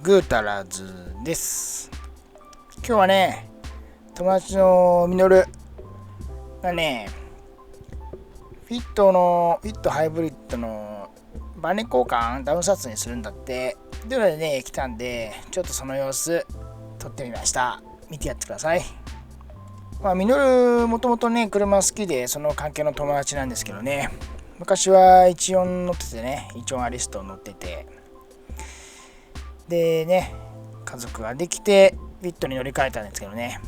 グータラズです。今日はね、友達のミノルがね、フィットハイブリッドのバネ交換ダウンサツにするんだって。というのでね、来たんで、ちょっとその様子撮ってみました。見てやってください。ミノルもともとね、車好きで、その関係の友達なんですけどね、昔は14乗っててね、14アリスト乗ってて、でね、家族ができてフィットに乗り換えたんですけどね、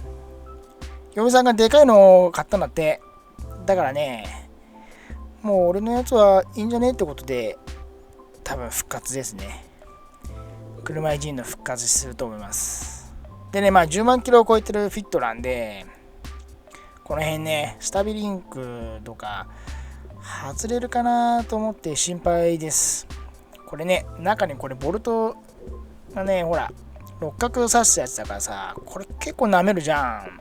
嫁さんがでかいのを買ったんだって。だからね、もう俺のやつはいいんじゃねってことで、多分復活ですね。車いじんの復活すると思います。でね、10万キロを超えてるフィットなんで、この辺ね、スタビリンクとか外れるかなと思って心配です。これね、中にこれボルトがね、ほら、六角刺すやつだからさ、これ結構舐めるじゃん。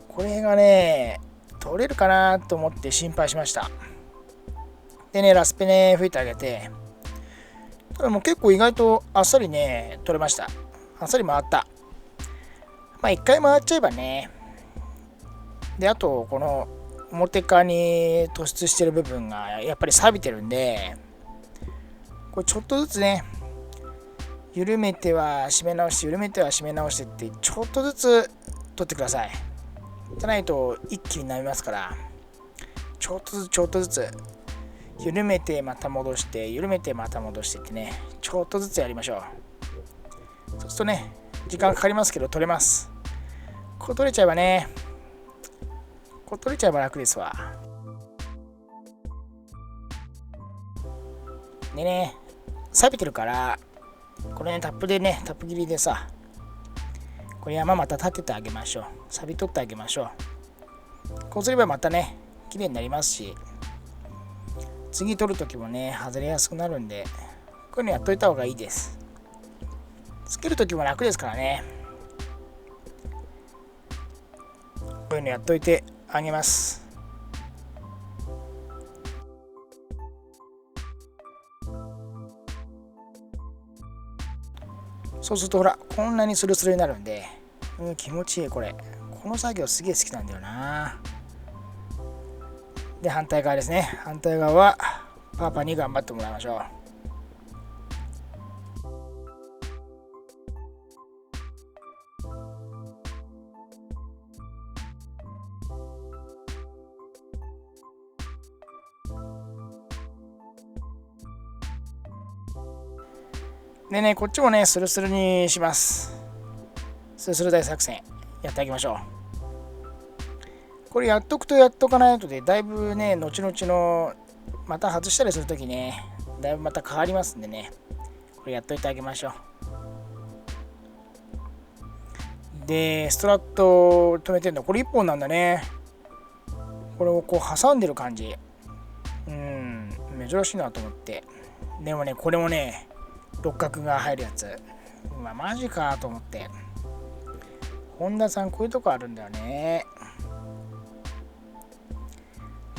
これがね、取れるかなと思って心配しました。でね、ラスペね、吹いてあげて、ただもう結構意外とあっさりね、取れました。あっさり回った。一回回っちゃえばね。で、あと、この表側に突出してる部分がやっぱり錆びてるんで、これちょっとずつね、緩めては締め直して、緩めては締め直してって、ちょっとずつ取ってください。じゃないと一気になりますから、ちょっとずつ緩めてまた戻して、緩めてまた戻してってね、ちょっとずつやりましょう。そうするとね、時間かかりますけど取れます。こう取れちゃえばね、こう取れちゃえば楽ですわ。でね、錆びてるから、これね、タップ切りでさ、これ山また立ててあげましょう。錆び取ってあげましょう。こうすればまたね、綺麗になりますし、次取るときもね、外れやすくなるんで、こういうのやっといた方がいいです。つけるときも楽ですからね。こういうのやっといてあげます。そうするとほら、こんなにスルスルになるんで、気持ちいいこれ。この作業すげえ好きなんだよな。で、反対側ですね。反対側はパパに頑張ってもらいましょう。でね、こっちもね、スルスルにします。スルスル大作戦、やってあげましょう。これやっとくとやっとかないとで、だいぶね、後々の、また外したりするときね、だいぶまた変わりますんでね、これやっといてあげましょう。で、ストラット止めてるの、これ1本なんだね。これをこう挟んでる感じ。珍しいなと思って。でもね、これもね、六角が入るやつ。マジかと思って。本田さん、こういうとこあるんだよね。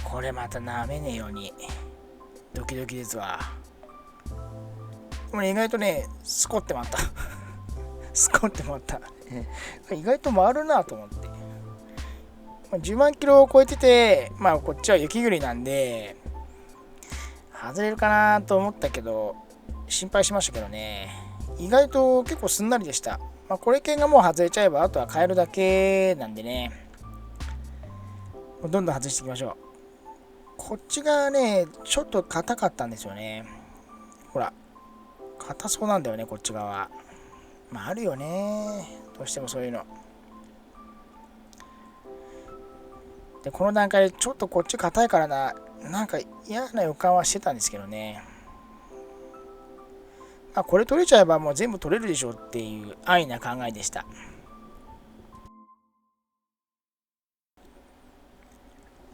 これまた舐めねえように。ドキドキですわ。でもね、意外とね、スコって回った。スコって回った。意外と回るなと思って。10万キロを超えてて、こっちは雪国なんで、外れるかなと思ったけど、心配しましたけどね、意外と結構すんなりでした。これ系がもう外れちゃえば、あとは変えるだけなんでね、どんどん外していきましょう。こっちがね、ちょっと硬かったんですよね。ほら、硬そうなんだよね、こっち側。あるよね、どうしてもそういうの。で、この段階でちょっとこっち硬いからな、なんか嫌な予感はしてたんですけどね。これ取れちゃえばもう全部取れるでしょっていう安易な考えでした。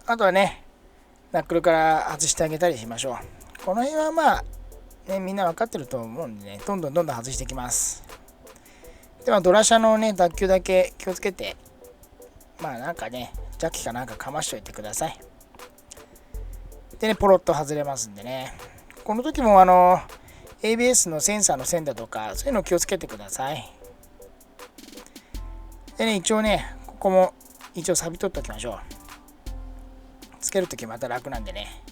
あとはね、ナックルから外してあげたりしましょう。この辺はみんな分かってると思うんでね、どんどん外していきます。ではドラシャのね、脱臼だけ気をつけて、なんかね、ジャッキかなんかかましといてください。でね、ポロッと外れますんでね。この時も ABS のセンサーの線だとか、そういうのを気をつけてください。でね、一応ね、ここも一応サビ取っておきましょう。つけるときまた楽なんでね。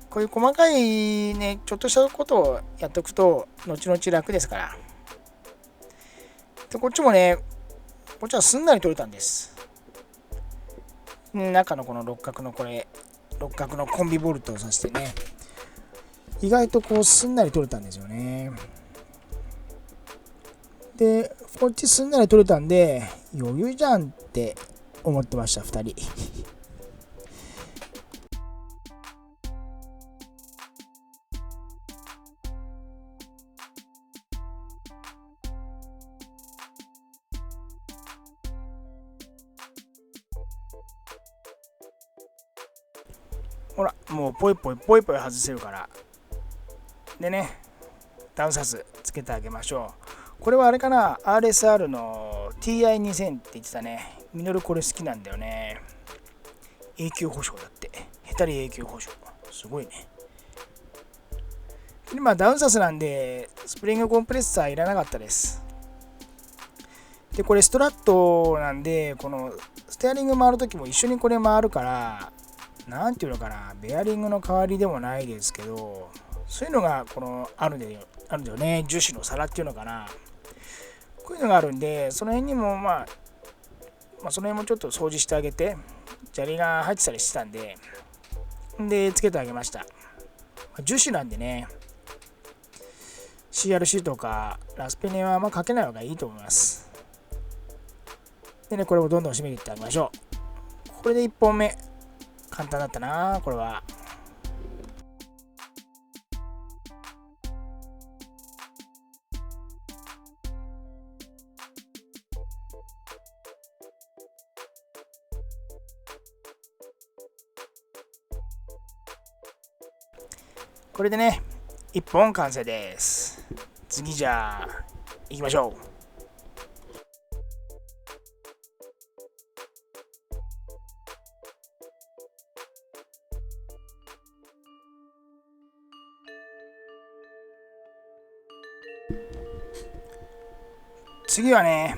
こういう細かいね、ちょっとしたことをやっておくと、後々楽ですから。で、こっちもね、こっちはすんなり取れたんです。中のこの六角のコンビボルトをさしてね、意外とこうすんなり取れたんですよね。で、こっちすんなり取れたんで、余裕じゃんって思ってました、2人。ほら、もうポイポイ外せるから。でね、ダウンサスつけてあげましょう。これはあれかな、RSR の TI2000 って言ってたね。ミノルこれ好きなんだよね。永久保証だって。ヘタリ永久保証。すごいね。で、まあダウンサスなんで、スプリングコンプレッサーいらなかったです。で、これストラットなんで、このステアリング回るときも一緒にこれ回るから、なんていうのかな、ベアリングの代わりでもないですけど、そういうのがあるんだよね。樹脂の皿っていうのかな。こういうのがあるんで、その辺にもその辺もちょっと掃除してあげて、砂利が入ってたりしてたんで、つけてあげました。樹脂なんでね、CRC とかラスペネはかけない方がいいと思います。でね、これをどんどん締めていってあげましょう。これで1本目。簡単だったな、これは。これでね、1本完成です。次じゃあ、行きましょう。次はね、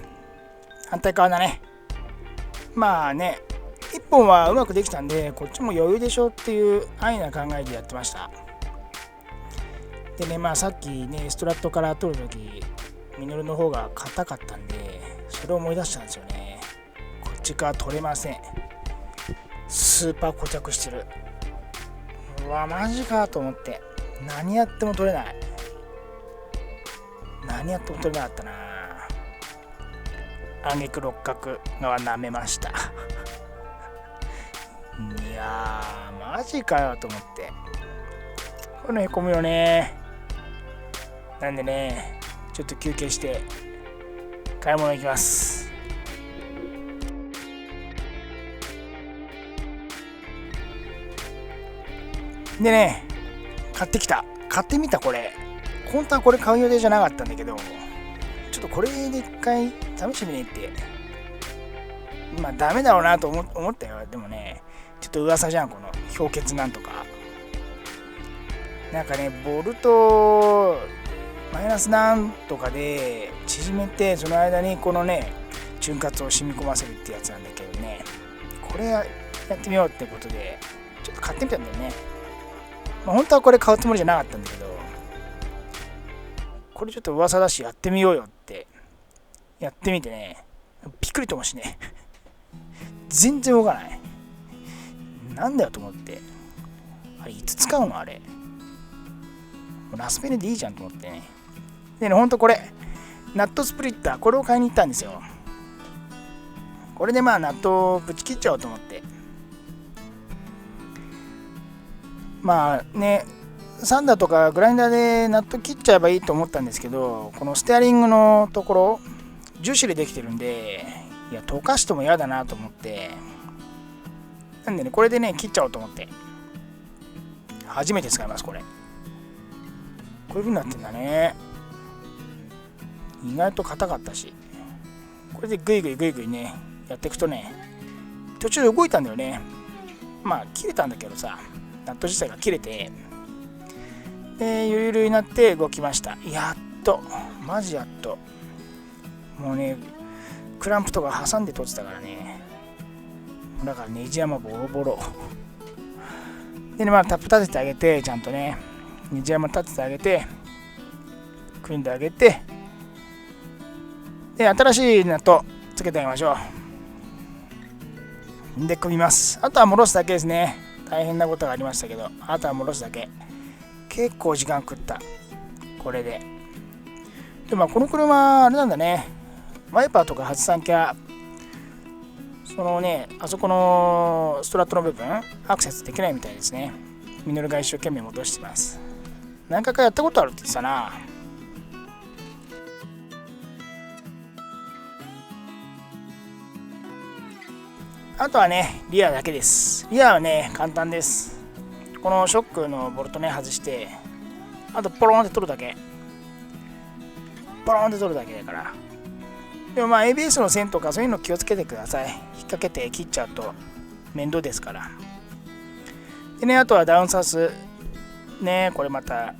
反対側だね。まあね、1本はうまくできたんで、こっちも余裕でしょっていう安易な考えでやってました。でね、さっきね、ストラットから取るとき、ミノルの方が硬かったんで、それを思い出したんですよね。こっちから取れません。スーパー固着してる。うわ、マジかと思って。何やっても取れない。何やっても取れなかったな。挙句六角側舐めました。いやー、マジかよと思って。このへこむよね。なんでね、ちょっと休憩して買い物行きます。でね、買ってみた。これ本当はこれ買う予定じゃなかったんだけど、ちょっとこれで一回試してみねって。ダメだろうなと思ったよ。でもね、ちょっと噂じゃん、この氷結なんとか。なんかね、ボルトマイナスなんとかで縮めて、その間にこのね、潤滑を染み込ませるってやつなんだけどね、これやってみようってことで、ちょっと買ってみたんだよね。本当はこれ買うつもりじゃなかったんだけど、これちょっと噂だしやってみようよってやってみてね、びっくりともしね、全然動かない。なんだよと思って、あれいつ使うのあれ。ラスペネでいいじゃんと思ってね。でね、ほんとこれ、ナットスプリッター、これを買いに行ったんですよ。これでナットをぶち切っちゃおうと思って。サンダーとかグラインダーでナット切っちゃえばいいと思ったんですけど、このステアリングのところ、樹脂でできてるんで、いや、溶かしても嫌だなと思って、なんでね、これでね、切っちゃおうと思って。初めて使います、これ。こういう風になってんだね。意外と硬かったし。これでグイグイね、やっていくとね、途中で動いたんだよね。切れたんだけどさ、ナット自体が切れて、でゆるゆるになって動きました。やっとマジやっと。もうねクランプとか挟んで取ってたからね。だからネジ山ボロボロでね、タップ立ててあげて、ちゃんとねネジ山立ててあげて組んであげて、で新しいナットつけてあげましょう。で組みます。あとは戻すだけですね。大変なことがありましたけど、あとは戻すだけ。結構時間食ったこれで。でこの車あれなんだね、ワイパーとか外さなきゃそのねあそこのストラットの部分アクセスできないみたいですね。ミノルが一生懸命戻してます。何回かやったことあるって言ってたな。あとはねリアだけです。リアはね簡単です。このショックのボルトね外して、あとポロンって取るだけ。ポロンって取るだけだから。でもABS の線とかそういうの気をつけてください。引っ掛けて切っちゃうと面倒ですから。でね、あとはダウンサスね、これまた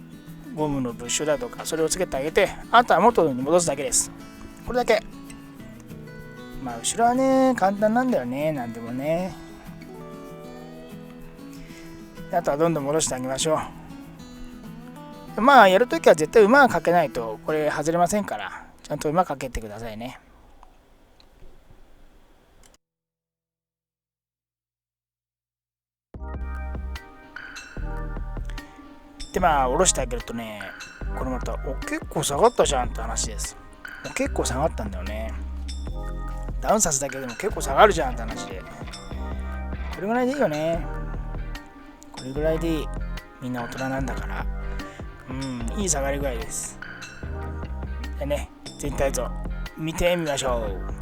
ゴムのブッシュだとかそれをつけてあげて、あとは元に戻すだけです。これだけ。後ろはね簡単なんだよね、なんでもね。あとはどんどん戻してあげましょう。やるときは絶対馬がかけないとこれ外れませんから、ちゃんと馬かけてくださいね。で下ろしてあげるとね、これまた結構下がったじゃんって話です。結構下がったんだよね。ダウンさすだけでも結構下がるじゃんって話で、これぐらいでいいよね。これぐらいでいい。みんな大人なんだから。いい下がりぐらいです。でね、全体像見てみましょう。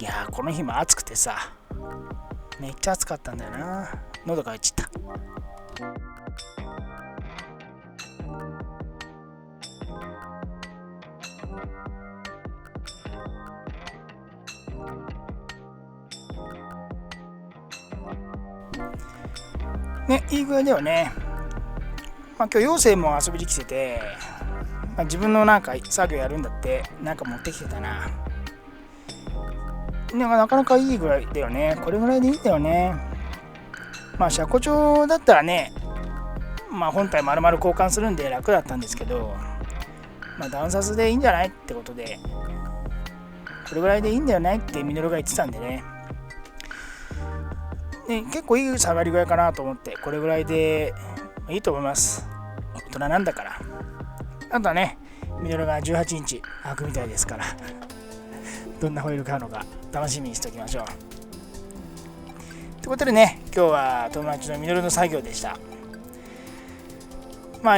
いやこの日も暑くてさ、めっちゃ暑かったんだよな。喉が渇いちゃった。ね、いい具合だよね。今日妖精も遊びに来てて、自分の作業やるんだって持ってきてたな。なかなかいいぐらいだよね。これぐらいでいいんだよね。車庫帳だったらね、本体丸々交換するんで楽だったんですけど、ダウンサスでいいんじゃないってことで、これぐらいでいいんだよねってミノルが言ってたんでね。結構いい下がり具合かなと思って、これぐらいでいいと思います。大人なんだから。あとはね、ミノルが18インチ開くみたいですからどんなホイール買うのか楽しみにしておきましょう。ということでね、今日は友達のミノルの作業でした。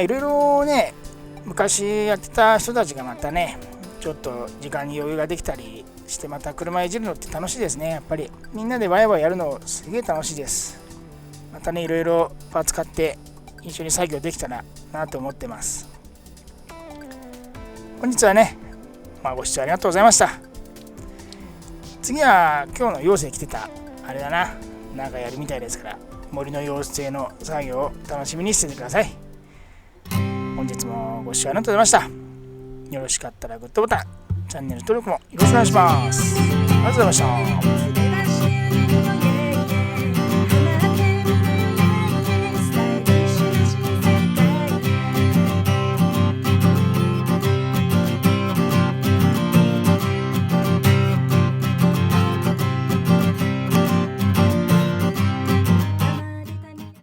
いろいろね、昔やってた人たちがまたね、ちょっと時間に余裕ができたりしてまた車いじるのって楽しいですね。やっぱりみんなでワイワイやるのすげえ楽しいです。またね、いろいろパーツ買って一緒に作業できたらなと思ってます。本日はね、ご視聴ありがとうございました。次は今日の妖精来てたあれだな、やるみたいですから、森の妖精の作業を楽しみにしててください。本日もご視聴ありがとうございました。よろしかったらグッドボタン、チャンネル登録もよろしくお願いします。ありがとうございました。